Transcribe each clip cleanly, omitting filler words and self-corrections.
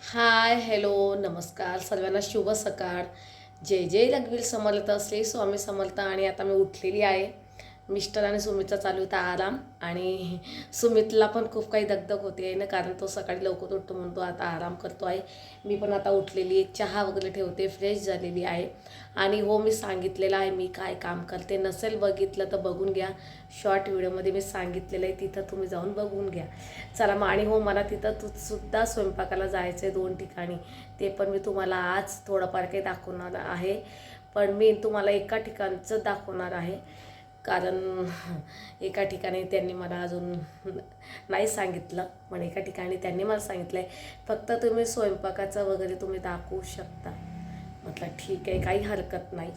Hi hello नमस्कार सर्वांना शुभ सकाळ. जय जय रघुवीर समर्थ श्री स्वामी समर्थ. आणि आता मी उठलेली आहे. मिस्टर आणि सुमितचा चालू होता आराम. आणि सुमितला पण खूप काही दगदग होती आहे ना, कारण तो सकाळी लवकर उठतो म्हणतो आता आराम करतो आहे. मी पण आता उठलेली आहे, चहा वगैरे ठेवते, फ्रेश झालेली आहे. आणि हो, मी सांगितलेलं आहे मी काय काम करते. नसेल बघितलं तर बघून घ्या, शॉर्ट व्हिडिओमध्ये मी सांगितलेलं आहे, तिथं तुम्ही जाऊन बघून घ्या. चला मग. आणि हो, मला तिथं सुद्धा स्वयंपाकाला जायचं आहे 2 ठिकाणी. ते पण मी तुम्हाला आज थोडंफार काही दाखवणार आहे. पण मी तुम्हाला एका ठिकाणचं दाखवणार आहे, कारण एका ठिकाणी त्यांनी मला अजून नाही सांगितलं, पण एका ठिकाणी त्यांनी मला सांगितलं आहे फक्त तुम्ही स्वयंपाकाचं वगैरे तुम्ही दाखवू शकता. म्हटलं ठीक आहे, काही हरकत नाही.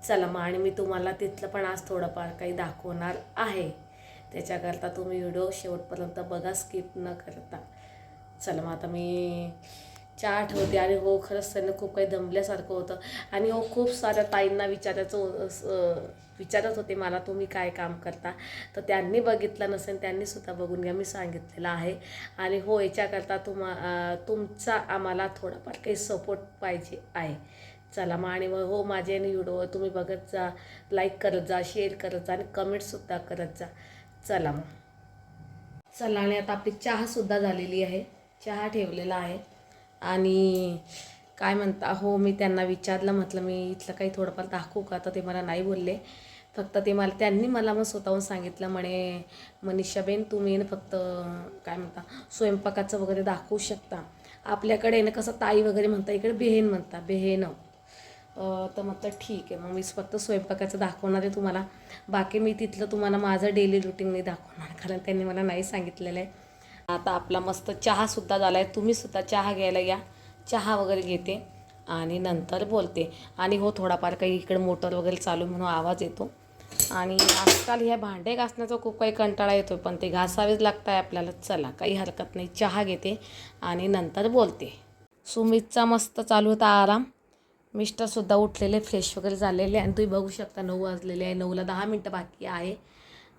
चला मग. आणि मी तुम्हाला तिथलं पण आज थोडंफार काही दाखवणार आहे. त्याच्याकरता तुम्ही व्हिडिओ शेवटपर्यंत बघा, स्किप न करता. चला मग. आता मी चहा ठेवते. आणि हो, खरंच त्यांना खूप काही दमल्यासारखं होतं. आणि हो, खूप साऱ्या ताईंना विचारत होते मला तुम्ही काय काम करता. तर त्यांनी बघितलं नसेल, त्यांनीसुद्धा बघून घ्या, मी सांगितलेलं आहे. आणि हो, याच्याकरता तुमचा आम्हाला थोडाफार काही सपोर्ट पाहिजे आहे. चला मग. आणि हो, माझे व्हिडिओ तुम्ही बघत जा, लाईक करत जा, शेअर करत जा आणि कमेंटसुद्धा करत जा. चला मग. चला. आणि आता आपली चहासुद्धा झालेली आहे, चहा ठेवलेला आहे. आणि काय म्हणता, हो, मी त्यांना विचारलं, म्हटलं मी इथलं काही थोडंफार दाखवू का. तर ते मला नाही बोलले. फक्त त्यांनी मला मग स्वतःहून सांगितलं, म्हणे मनीषाबेन तुम्ही ना फक्त काय म्हणता स्वयंपाकाचं वगैरे दाखवू शकता. आपल्याकडे ना कसं ताई वगैरे म्हणता, इकडे बेहेन म्हणता, बेहेन. तर म्हटलं ठीक आहे, मग मीच फक्त स्वयंपाकाचं दाखवणार आहे तुम्हाला. बाकी मी तिथलं तुम्हाला माझं डेली रुटीन नाही दाखवणार, कारण त्यांनी मला नाही सांगितलेलं आहे. आता आपला मस्त चहासुद्धा झाला आहे. तुम्हीसुद्धा चहा घ्यायला या. चहा वगैरे घेते आणि नंतर बोलते. आणि हो, थोडाफार काही इकडे मोटर वगैरे चालू म्हणून आवाज येतो. आणि आजकाल ह्या भांडे घासण्याचा खूप काही कंटाळा येतो, पण ते घासावेच लागत आहे आपल्याला. चला, काही हरकत नाही. चहा घेते आणि नंतर बोलते. सुमितचा मस्त चालू होता आराम. मिस्टरसुद्धा उठलेले, फ्रेश वगैरे झालेले. आणि तुम्ही बघू शकता 9 वाजलेले आहे, 9ला 10 मिनटं बाकी आहे.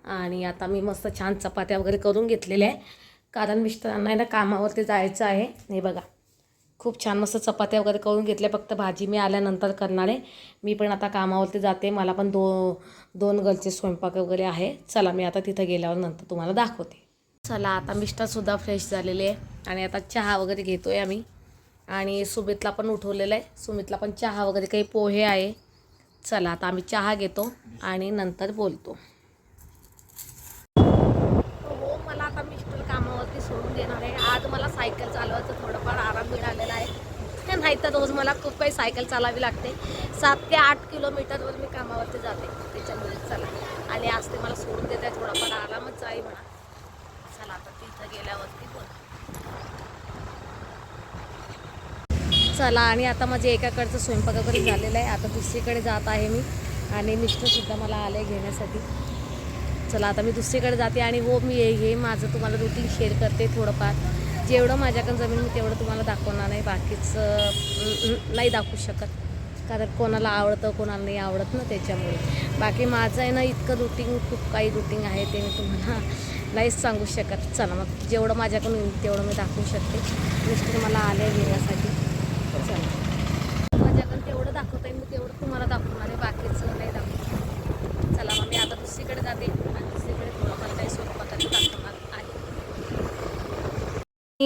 आणि आता मी मस्त छान चपात्या वगैरे करून घेतलेल्या आहे, कारण मिस्टरांना आहे ना कामावरती जायचं आहे. हे बघा, खूप छान मस्त चपात्या वगैरे करून घेतल्या. फक्त भाजी मी आल्यानंतर करणार आहे. मी पण आता कामावरती जाते, मला पण दोन गलचे स्वयंपाक वगैरे आहे. चला, मी आता तिथं गेल्यावर नंतर तुम्हाला दाखवते. चला, आता मिस्टरसुद्धा फ्रेश झालेले आहे. आणि आता चहा वगैरे घेतो आहे आम्ही. आणि सुमितला पण उठवलेलं आहे. सुमितला पण चहा वगैरे काही पोहे आहे. चला, आता आम्ही चहा घेतो आणि नंतर बोलतो. हो, मला आता मिस्टर कामावरती सोडून देणार आहे. आज मला सायकल चालवायचं थोडंफार आराम मिळालेला आहे, नाही तर रोज मला खूप काही सायकल चालवावी लागते. 7 ते 8 किलोमीटरवर मी कामावरती जाते, त्याच्यामुळे चला. आणि आज ते मला सोडून देत आहे, थोडाफार आरामच आहे म्हणा. चला, आता तिथं गेल्यावरती बोल. चला. आणि आता माझे एकाकडचं स्वयंपाक वगैरे झालेलं आहे. आता दुसरीकडे जात आहे मी. आणि मिस्टरसुद्धा मला आले घेण्यासाठी. चला, आता मी दुसरीकडे जाते. आणि हो, मी हे माझं तुम्हाला रुटीन शेअर करते थोडंफार. जेवढं माझ्याकडे जमेल मी तेवढं तुम्हाला दाखवणार नाही, बाकीचं नाही दाखवू शकत, कारण कोणाला आवडतं कोणाला नाही आवडत ना, त्याच्यामुळे. बाकी माझं आहे ना इतकं रुटीन, खूप काही रुटीन आहे, ते मी तुम्हाला नाहीच सांगू शकत. चला मग, जेवढं माझ्याकडून येईल तेवढं मी दाखवू शकते. मिस्टर मला आले घेण्यासाठी. चला, माझ्याकडून तेवढं दाखवता येईल मी तेवढं तुम्हाला दाखवणार आहे, बाकीचं नाही दाखवू. चला मग, मी आता दुसरीकडे जाते आणि दुसरीकडे थोडंफार काही स्वयंपाकाचं दाखवणार आहे.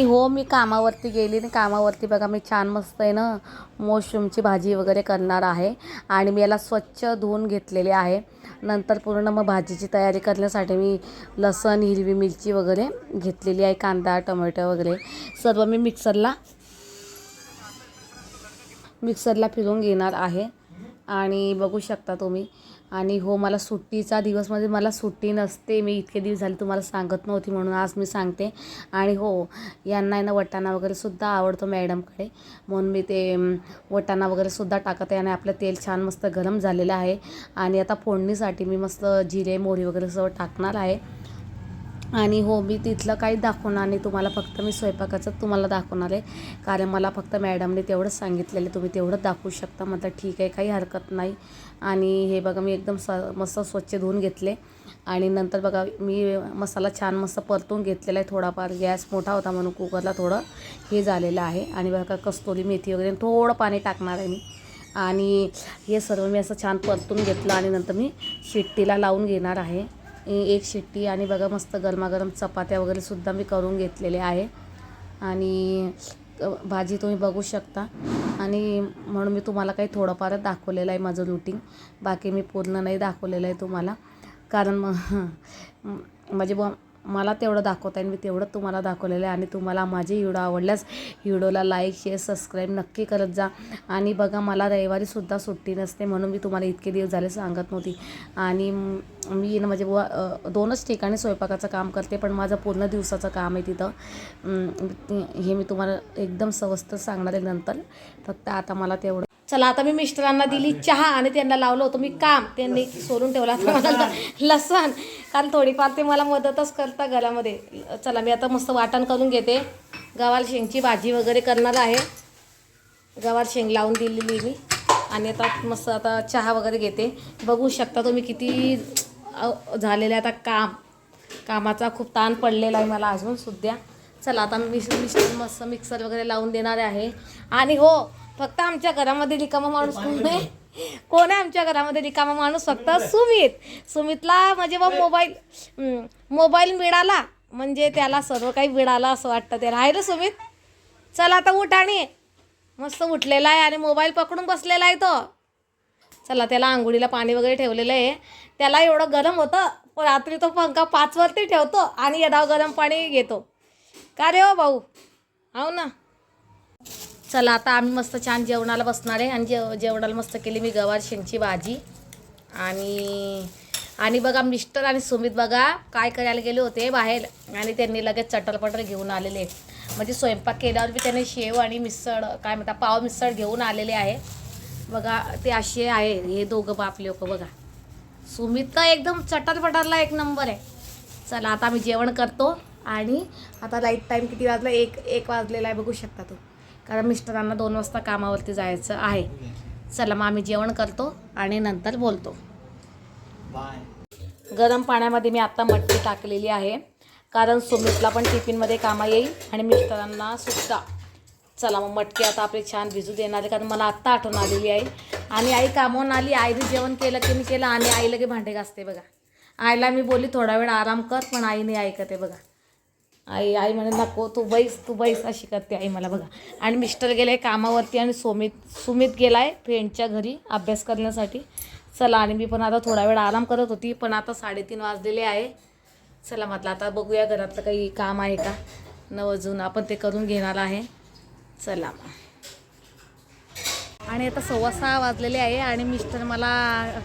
हो, मी कामावरती गेली आणि कामावरती बघा मी छान मस्त आहे ना मशरूमची भाजी वगैरे करणार आहे. आणि मी याला स्वच्छ धुवून घेतलेले आहे. नंतर पूर्ण मग भाजीची तयारी करण्यासाठी मी लसूण, हिरवी मिरची वगैरे घेतलेली आहे, कांदा, टोमॅटो वगैरे सर्व मी मिक्सरला फिरवून घेणार आहे. आणि बघू शकता तुम्ही. आणि हो, मला सुट्टीचा दिवस म्हणजे मला सुट्टी नसते, मी इतके दिवस झाले तुम्हाला सांगत नव्हती, म्हणून आज मी सांगते. आणि हो, यांना आहे ना वटाणा वगैरेसुद्धा आवडतो मॅडमकडे, म्हणून मी ते वटाणा वगैरेसुद्धा टाकत आहे. आणि आपलं तेल छान मस्त गरम झालेलं आहे. आणि आता फोडणीसाठी मी मस्त जिरे, मोहरी वगैरे सर्व टाकणार आहे. आणि हो, मी तिथलं काहीच दाखवणार नाही तुम्हाला, फक्त मी स्वयंपाकाचं तुम्हाला दाखवणार आहे. कारण मला फक्त मॅडमने तेवढंच सांगितलेलं, तुम्ही तेवढंच दाखवू शकता. म्हटलं ठीक आहे, काही हरकत नाही. आणि हे बघा, मी एकदम मस्त स्वच्छ धुवून घेतले. आणि नंतर बघा, मी मसाला छान मस्त परतून घेतलेला आहे. थोडाफार गॅस मोठा होता म्हणून कुकरला थोडं हे झालेलं आहे. आणि बघा, कस्तुरी मेथी वगैरे थोडं पाणी टाकणार आहे मी. आणि हे सर्व मी असं छान परतून घेतलं आणि नंतर मी शिट्टीला लावून घेणार आहे, एक शिट्टी. आणि बघा, मस्त गरमागरम चपात्या वगैरे सुद्धा मी करून घेतलेले आहे. आणि भाजी तुम्ही बघू शकता. आणि म्हणून मी तुम्हाला काही थोडंफारच दाखवलेलं आहे माझं रुटीन, बाकी मी पूर्ण नाही दाखवलेलं आहे तुम्हाला. कारण म्हणजे मला तेवढं दाखवता येईल, मी तेवढं तुम्हाला दाखवलेलं आहे. आणि तुम्हाला माझे व्हिडिओ आवडल्यास व्हिडिओला लाईक, शेअर, सबस्क्राईब नक्की करत जा. आणि बघा, मला रविवारीसुद्धा सुट्टी नसते, म्हणून मी तुम्हाला इतके दिवस झाले सांगत नव्हती. आणि मी म्हणजे 2च ठिकाणी स्वयंपाकाचं काम करते, पण माझं पूर्ण दिवसाचं काम आहे तिथं. हे मी तुम्हाला एकदम सविस्तर सांगणार आहे नंतर. फक्त आता मला तेवढं. चला, आता मी मिस्टरांना दिली चहा आणि त्यांना लावलं होतं मी काम, त्यांनी सोडून ठेवला आता मला लसण, कारण थोडीफार ते मला मदतच करता घरामध्ये. चला, मी आता मस्त वाटण करून घेते. गवार शेंगची भाजी वगैरे करणार आहे. गवार शेंग लावून दिलेली मी. आणि आता मस्त आता चहा वगैरे घेते. बघू शकता तुम्ही किती झालेलं आहे आता कामाचा खूप ताण पडलेला आहे मला अजून सुद्धा. चला, आता मी मस्त मिक्सर वगैरे लावून देणार आहे. आणि हो, फक्त आमच्या घरामध्ये रिकामा माणूस कोण आहे आमच्या घरामध्ये रिकामा माणूस? फक्त सुमितला म्हणजे मोबाईल मिळाला म्हणजे त्याला सर्व काही मिळालं असं वाटतं ते. राहिलं सुमित, चला आता उठ. आणि मस्त उठलेला आहे आणि मोबाईल पकडून बसलेला आहे तो. चला, त्याला आंघोळीला पाणी वगैरे ठेवलेलं आहे. त्याला एवढं गरम होतं, पण रात्री तो पंखा 5वरती ठेवतो आणि येडाव गरम पाणी घेतो. का रे हो भाऊ? हो ना. चला, आता आम्ही मस्त छान जेवणाला बसणार आहे. आणि जेवणाला मस्त केली मी गवार शेंगची भाजी. आणि बघा, मिस्टर आणि सुमित बघा काय करायला गेले होते बाहेर, आणि त्यांनी लगेच चटरपटर घेऊन आलेले. म्हणजे स्वयंपाक केल्यावर बी त्याने शेव आणि मिसळ काय म्हणता पाव मिसळ घेऊन आलेले आहे. बघा, ते असे आहे हे दोघं बाप लोक. बघा, सुमित तर एकदम चटरपटरला एक नंबर आहे. चला, आता आम्ही जेवण करतो. आणि आता लाईट टाईम किती वाजला? एक वाजलेला आहे, बघू शकता तो. कारण मिस्टरांना 2 वाजता कामावरती जायचं आहे. चला, मग आम्ही जेवण करतो आणि नंतर बोलतो. गरम पाण्यामध्ये मी आत्ता मटकी टाकलेली आहे, कारण सुमितला पण टिफिनमध्ये कामा येईल आणि मिस्टरांना सुद्धा. चला, मग मटकी आता आपली छान भिजू देणार आहे, कारण मला आत्ता आठवण आलेली आहे. आणि आई कामावून आली, आईने जेवण केलं की मी केलं, आणि आई लगे भांडे घासते. बघा, आईला मी बोलली थोडा वेळ आराम कर, पण आई नाही ऐकते. बघा, आई म्हणे नको, तू बैस अशी करते आई मला. बघा, आणि मिस्टर गेले कामावरती आणि सुमित गेला आहे फ्रेंडच्या घरी अभ्यास करण्यासाठी. चला, आणि मी पण आता थोडा वेळ आराम करत होती, पण आता 3:30 वाजलेले आहे. चला, म्हटलं आता बघूया घरातलं काही काम आहे का नवजून, आपण ते करून घेणार आहे. चला, आणि आता 6:15 वाजलेले आहे आणि मिस्टर मला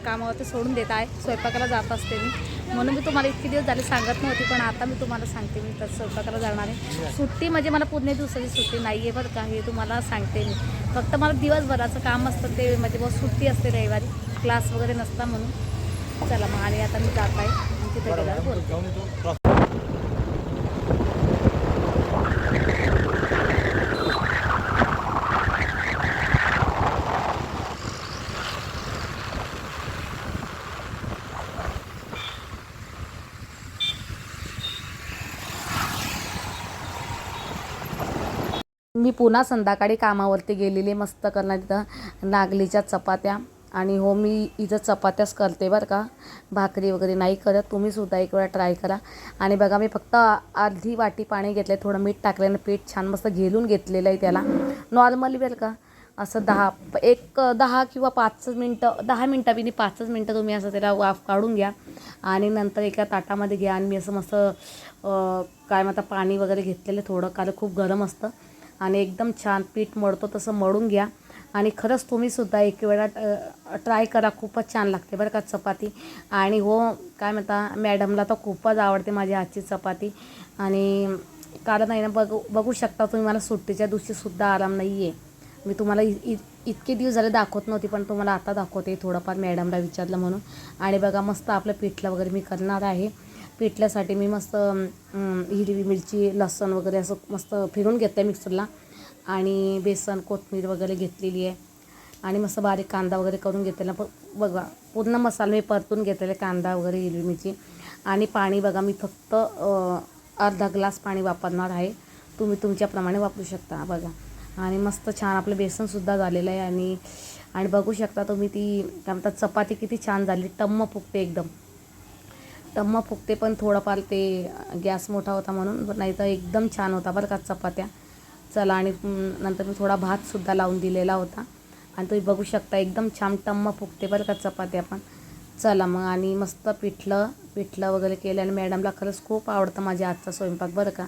कामावरती सोडून देत आहे. स्वयंपाकाला जात असते मी, म्हणून मी तुम्हाला इतके दिवस झाले सांगत नव्हती, पण आता मी तुम्हाला सांगते मी तर स्वयंपाकाला जाणार आहे. सुट्टी म्हणजे मला पूर्ण दिवसाची सुट्टी नाही आहे बरं का, हे तुम्हाला सांगते मी. फक्त मला दिवसभराचं काम असतं ते, म्हणजे बहुत सुट्टी असते रविवारी, क्लास वगैरे नसता म्हणून. चला, मग आणि आता मी जात आहे आणि तिथे गेल्यावर बोलते. मी पुन्हा संध्याकाळी कामावरती गेलेले मस्त करणार तिथं नागलीच्या चपात्या. आणि हो, मी इथं चपात्याच करते बरं का, भाकरी वगैरे नाही करत. तुम्हीसुद्धा एक वेळा ट्राय करा. आणि बघा, मी फक्त अर्धी वाटी पाणी घेतलं, थोडं मीठ टाकल्यानं पीठ छान मस्त घेरून घेतलेलं आहे त्याला. नॉर्मली बरं का, असं 10 किंवा 5 मिनटं, 10 मिनटं बी नाही, 5 मिनटं तुम्ही असं त्याला वाफ काढून घ्या. आणि नंतर एका ताटामध्ये घ्या. आणि मी असं मस्त काय म्हणता पाणी वगैरे घेतलेलं थोडं, कारण खूप गरम असतं. आणि एकदम छान पीठ मळतो तसं मळून घ्या. आणि खरंच तुम्हीसुद्धा एक वेळा ट्राय करा, खूपच छान लागते बरं का चपाती. आणि हो, काय म्हणता मॅडमला तर खूपच आवडते माझ्या हातची चपाती. आणि कारण आहे ना, बघू शकता तुम्ही, मला सुट्टीच्या दिवशीसुद्धा आराम नाही आहे. मी तुम्हाला इतके दिवस झाले दाखवत नव्हती, पण तुम्हाला आता दाखवते थोडंफार, मॅडमला विचारलं म्हणून. आणि बघा, मस्त आपलं पिठलं वगैरे मी करणार आहे. पिठल्यासाठी मी मस्त हिरवी मिरची लसूण वगैरे असं मस्त फिरून घेते मिक्सरला आणि बेसन कोथिंबीर वगैरे घेतलेली आहे आणि मस्त बारीक कांदा वगैरे करून घेतलेला. बघा पूर्ण मसाला मी परतून घेतलेले, कांदा वगैरे हिरवी मिरची आणि पाणी बघा मी फक्त अर्धा ग्लास पाणी वापरणार आहे. तुम्ही तुमच्याप्रमाणे वापरू शकता बघा. आणि मस्त छान आपलं बेसनसुद्धा झालेलं आहे आणि बघू शकता तुम्ही ती काय म्हणतात चपाती किती छान झाली, टम्म फुगते एकदम टम्म फुगते. पण थोडंफार ते गॅस मोठा होता म्हणून, नाही तर एकदम छान होता बरं का चपात्या. चला आणि नंतर मी थोडा भातसुद्धा लावून दिलेला होता आणि तुम्ही बघू शकता एकदम छान टम्म फुगते बरं का चपात्या पण. चला मग आणि मस्त पिठलं वगैरे केलं आणि मॅडमला खरंच खूप आवडतं माझ्या आजचा स्वयंपाक बरं का.